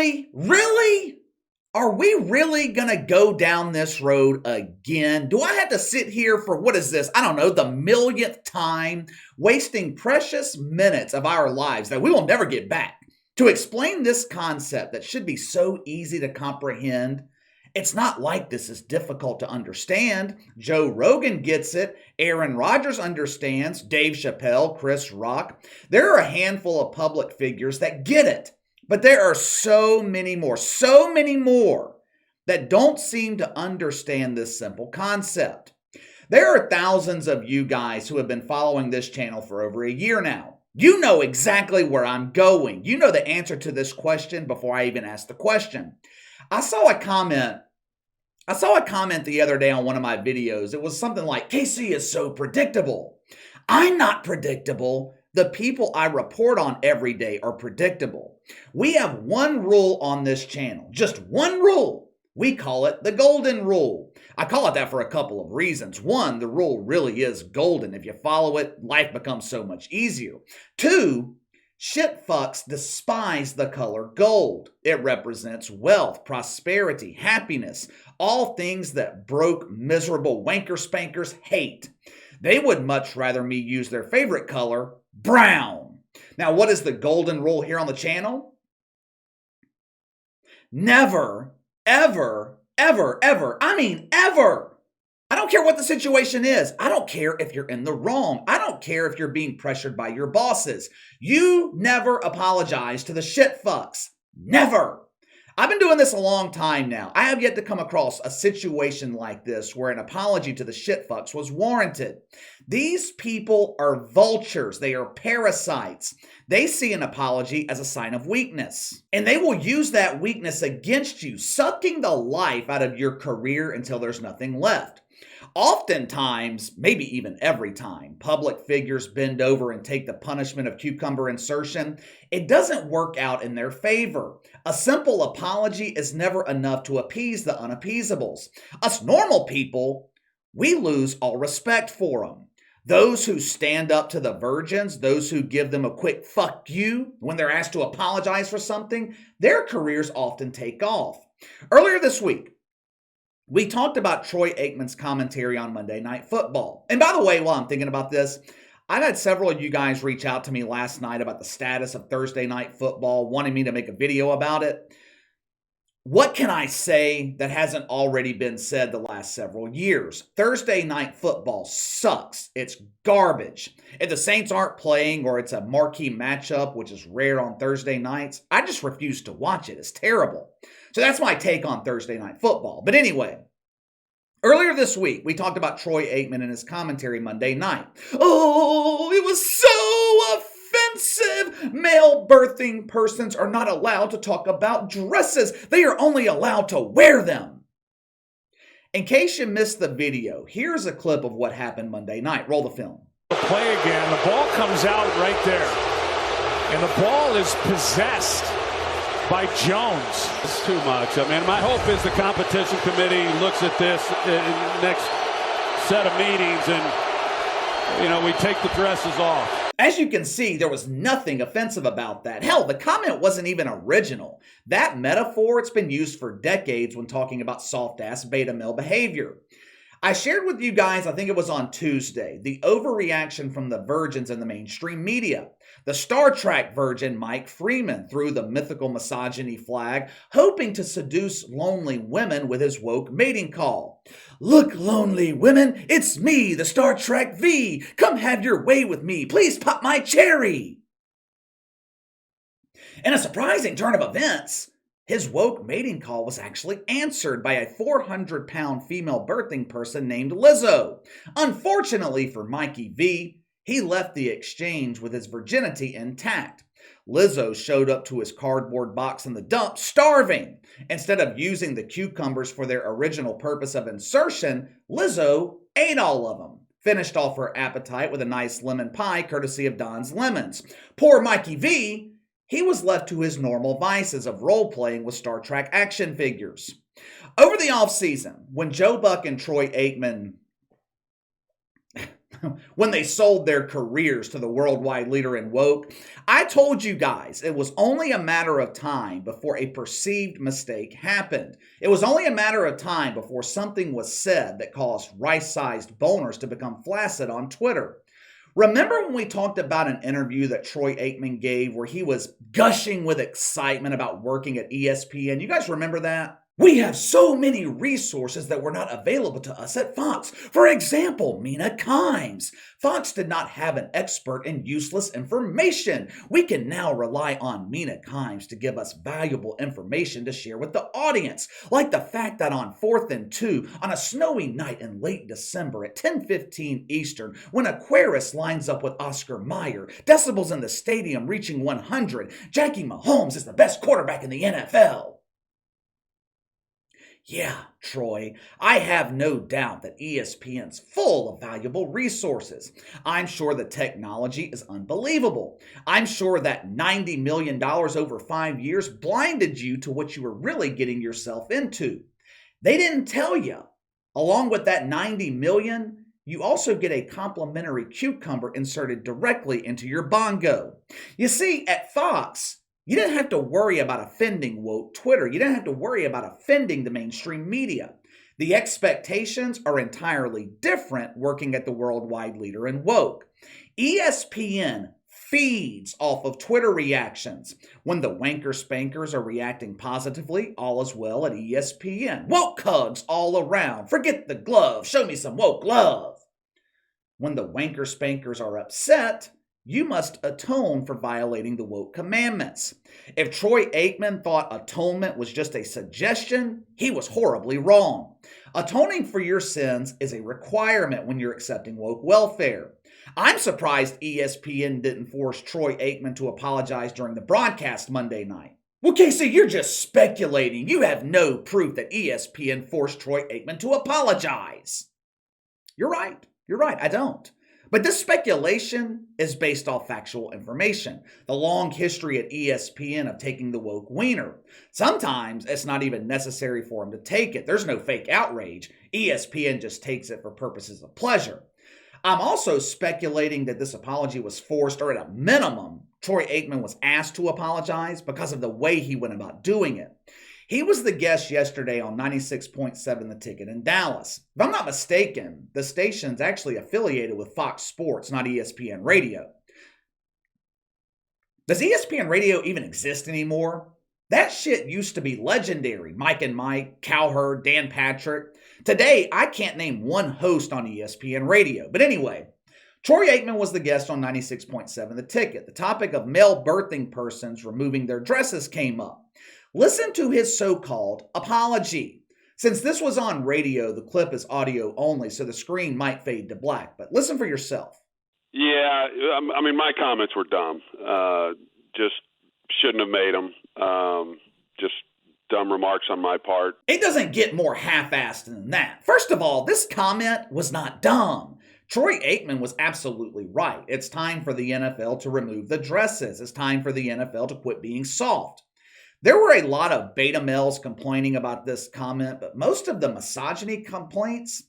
Really? Really? Are we really going to go down this road again? Do I have to sit here for, what is this? I don't know, the millionth time, wasting precious minutes of our lives that we will never get back to explain this concept that should be so easy to comprehend? It's not like this is difficult to understand. Joe Rogan gets it. Aaron Rodgers understands. Dave Chappelle, Chris Rock. There are a handful of public figures that get it. But there are so many more that don't seem to understand this simple concept. There are thousands of you guys who have been following this channel for over a year now. You know exactly where I'm going. You know the answer to this question before I even ask the question. I saw a comment the other day on one of my videos. It was something like, KC is so predictable. I'm not predictable. The people I report on every day are predictable. We have one rule on this channel, just one rule. We call it the golden rule. I call it that for a couple of reasons. One, the rule really is golden. If you follow it, life becomes so much easier. Two, shit fucks despise the color gold. It represents wealth, prosperity, happiness, all things that broke, miserable wanker spankers hate. They would much rather me use their favorite color, brown. Now, what is the golden rule here on the channel? Never, ever, ever, ever, I mean ever. I don't care what the situation is. I don't care if you're in the wrong. I don't care if you're being pressured by your bosses. You never apologize to the shit fucks. Never. I've been doing this a long time now. I have yet to come across a situation like this where an apology to the shit fucks was warranted. These people are vultures. They are parasites. They see an apology as a sign of weakness. And they will use that weakness against you, sucking the life out of your career until there's nothing left. Oftentimes, maybe even every time, public figures bend over and take the punishment of cucumber insertion, it doesn't work out in their favor. A simple apology is never enough to appease the unappeasables. Us normal people, we lose all respect for them. Those who stand up to the virgins, those who give them a quick fuck you when they're asked to apologize for something, their careers often take off. Earlier this week, we talked about Troy Aikman's commentary on Monday Night Football. And by the way, while I'm thinking about this, I've had several of you guys reach out to me last night about the status of Thursday Night Football, wanting me to make a video about it. What can I say that hasn't already been said the last several years? Thursday Night Football sucks. It's garbage. If the Saints aren't playing or it's a marquee matchup, which is rare on Thursday nights, I just refuse to watch it. It's terrible. So that's my take on Thursday Night Football. But anyway, earlier this week, we talked about Troy Aikman and his commentary Monday night. Oh, it was so offensive. Male birthing persons are not allowed to talk about dresses. They are only allowed to wear them. In case you missed the video, here's a clip of what happened Monday night. Roll the film. Play again. The ball comes out right there. And the ball is possessed by Jones. It's too much. I mean, my hope is the competition committee looks at this in the next set of meetings and, we take the dresses off. As you can see, there was nothing offensive about that. Hell, the comment wasn't even original. That metaphor, it's been used for decades when talking about soft-ass beta male behavior. I shared with you guys, I think it was on Tuesday, the overreaction from the virgins in the mainstream media. The Star Trek virgin Mike Freeman threw the mythical misogyny flag, hoping to seduce lonely women with his woke mating call. Look, lonely women, it's me, the Star Trek V. Come have your way with me. Please pop my cherry. In a surprising turn of events, his woke mating call was actually answered by a 400-pound female birthing person named Lizzo. Unfortunately for Mikey V, he left the exchange with his virginity intact. Lizzo showed up to his cardboard box in the dump starving. Instead of using the cucumbers for their original purpose of insertion, Lizzo ate all of them. Finished off her appetite with a nice lemon pie courtesy of Don's Lemons. Poor Mikey V, he was left to his normal vices of role-playing with Star Trek action figures. Over the off-season, when Joe Buck and Troy Aikman... when they sold their careers to the worldwide leader in woke. I told you guys it was only a matter of time before a perceived mistake happened. It was only a matter of time before something was said that caused rice-sized boners to become flaccid on Twitter. Remember when we talked about an interview that Troy Aikman gave where he was gushing with excitement about working at ESPN? You guys remember that? We have so many resources that were not available to us at Fox. For example, Mina Kimes. Fox did not have an expert in useless information. We can now rely on Mina Kimes to give us valuable information to share with the audience, like the fact that on 4th and 2, on a snowy night in late December at 10:15 Eastern, when Aquarius lines up with Oscar Mayer, decibels in the stadium reaching 100, Jackie Mahomes is the best quarterback in the NFL. Yeah, Troy, I have no doubt that ESPN's full of valuable resources. I'm sure the technology is unbelievable. I'm sure that $90 million over 5 years blinded you to what you were really getting yourself into. They didn't tell you. Along with that $90 million, you also get a complimentary cucumber inserted directly into your bongo. You see, at Fox, you didn't have to worry about offending woke Twitter. You didn't have to worry about offending the mainstream media. The expectations are entirely different working at the worldwide leader in woke. ESPN feeds off of Twitter reactions. When the wanker spankers are reacting positively, all is well at ESPN. Woke hugs all around. Forget the glove. Show me some woke love. When the wanker spankers are upset, you must atone for violating the woke commandments. If Troy Aikman thought atonement was just a suggestion, he was horribly wrong. Atoning for your sins is a requirement when you're accepting woke welfare. I'm surprised ESPN didn't force Troy Aikman to apologize during the broadcast Monday night. Well, Casey, you're just speculating. You have no proof that ESPN forced Troy Aikman to apologize. You're right. I don't. But this speculation is based off factual information. The long history at ESPN of taking the woke wiener. Sometimes it's not even necessary for him to take it. There's no fake outrage. ESPN just takes it for purposes of pleasure. I'm also speculating that this apology was forced, or at a minimum, Troy Aikman was asked to apologize because of the way he went about doing it. He was the guest yesterday on 96.7 The Ticket in Dallas. If I'm not mistaken, the station's actually affiliated with Fox Sports, not ESPN Radio. Does ESPN Radio even exist anymore? That shit used to be legendary. Mike and Mike, Cowherd, Dan Patrick. Today, I can't name one host on ESPN Radio. But anyway, Troy Aikman was the guest on 96.7 The Ticket. The topic of male birthing persons removing their dresses came up. Listen to his so-called apology. Since this was on radio, the clip is audio only, so the screen might fade to black. But listen for yourself. Yeah, I mean, my comments were dumb. Just shouldn't have made them. Just dumb remarks on my part. It doesn't get more half-assed than that. First of all, this comment was not dumb. Troy Aikman was absolutely right. It's time for the NFL to remove the dresses. It's time for the NFL to quit being soft. There were a lot of beta males complaining about this comment, but most of the misogyny complaints,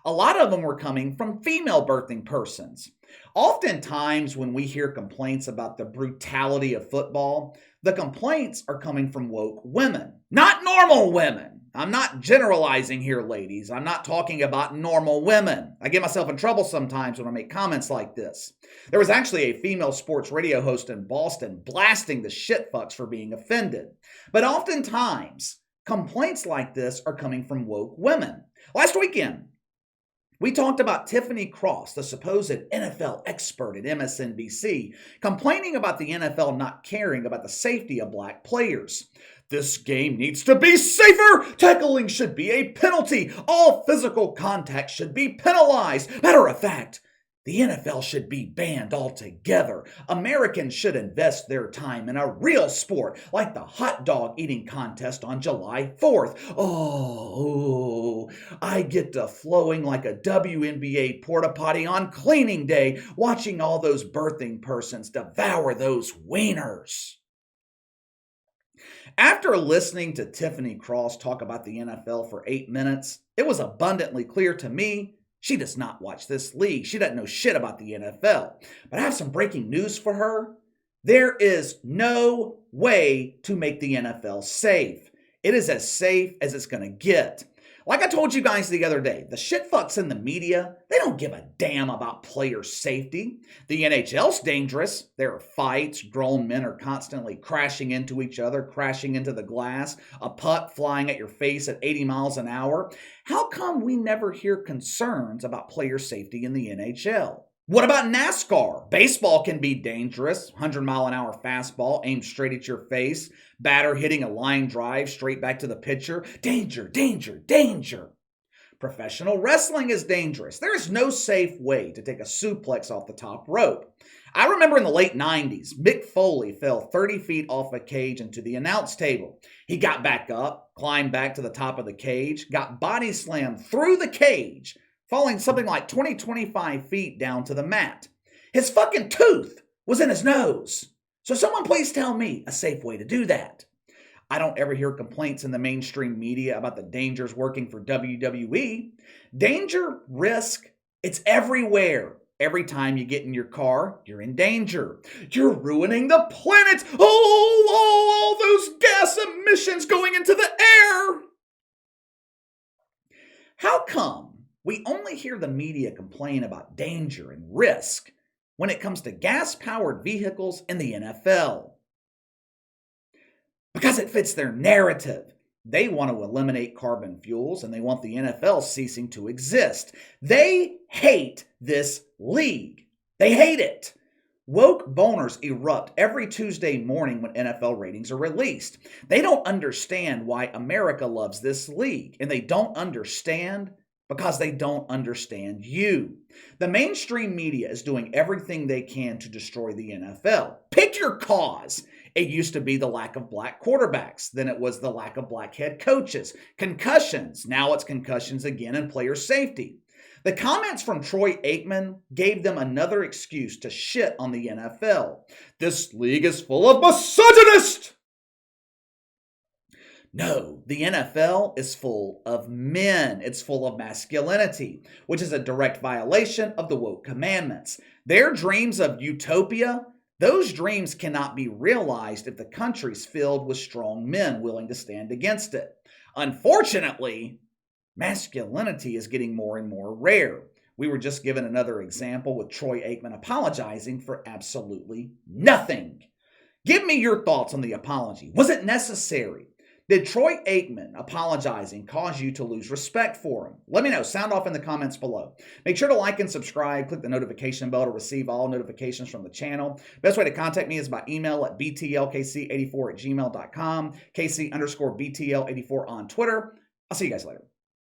a lot of them were coming from female birthing persons. Oftentimes, when we hear complaints about the brutality of football, the complaints are coming from woke women, not normal women. I'm not generalizing here, ladies. I'm not talking about normal women. I get myself in trouble sometimes when I make comments like this. There was actually a female sports radio host in Boston blasting the shitfucks for being offended. But oftentimes, complaints like this are coming from woke women. Last weekend, we talked about Tiffany Cross, the supposed NFL expert at MSNBC, complaining about the NFL not caring about the safety of black players. This game needs to be safer. Tackling should be a penalty. All physical contact should be penalized. Matter of fact, the NFL should be banned altogether. Americans should invest their time in a real sport like the hot dog eating contest on July 4th. Oh, I get to flowing like a WNBA porta potty on cleaning day, watching all those birthing persons devour those wieners. After listening to Tiffany Cross talk about the NFL for 8 minutes, it was abundantly clear to me She does not watch this league. She doesn't know shit about the NFL. But I have some breaking news for her. There is no way to make the NFL safe. It is as safe as it's going to get. Like I told you guys the other day, the shit fucks in the media, they don't give a damn about player safety. The NHL's dangerous. There are fights. Grown men are constantly crashing into each other, crashing into the glass, a puck flying at your face at 80 miles an hour. How come we never hear concerns about player safety in the NHL? What about NASCAR? Baseball can be dangerous. 100-mile-an-hour fastball aimed straight at your face. Batter hitting a line drive straight back to the pitcher. Danger, danger, danger. Professional wrestling is dangerous. There is no safe way to take a suplex off the top rope. I remember in the late 90s, Mick Foley fell 30 feet off a cage into the announce table. He got back up, climbed back to the top of the cage, got body slammed through the cage, falling something like 25 feet down to the mat. His fucking tooth was in his nose. So someone please tell me a safe way to do that. I don't ever hear complaints in the mainstream media about the dangers working for WWE. Danger, risk, it's everywhere. Every time you get in your car, you're in danger. You're ruining the planet. Oh, all those gas emissions going into the air. How come we only hear the media complain about danger and risk when it comes to gas-powered vehicles in the NFL? Because it fits their narrative. They want to eliminate carbon fuels and they want the NFL ceasing to exist. They hate this league. They hate it. Woke boners erupt every Tuesday morning when NFL ratings are released. They don't understand why America loves this league, and they don't understand because they don't understand you. The mainstream media is doing everything they can to destroy the NFL. Pick your cause. It used to be the lack of black quarterbacks. Then it was the lack of black head coaches. Concussions. Now it's concussions again and player safety. The comments from Troy Aikman gave them another excuse to shit on the NFL. This league is full of misogynists. No, the NFL is full of men. It's full of masculinity, which is a direct violation of the woke commandments. Their dreams of utopia, those dreams cannot be realized if the country's filled with strong men willing to stand against it. Unfortunately, masculinity is getting more and more rare. We were just given another example with Troy Aikman apologizing for absolutely nothing. Give me your thoughts on the apology. Was it necessary? Did Troy Aikman apologizing cause you to lose respect for him? Let me know. Sound off in the comments below. Make sure to like and subscribe. Click the notification bell to receive all notifications from the channel. Best way to contact me is by email at btlkc84@gmail.com, KC_BTL84 on Twitter. I'll see you guys later.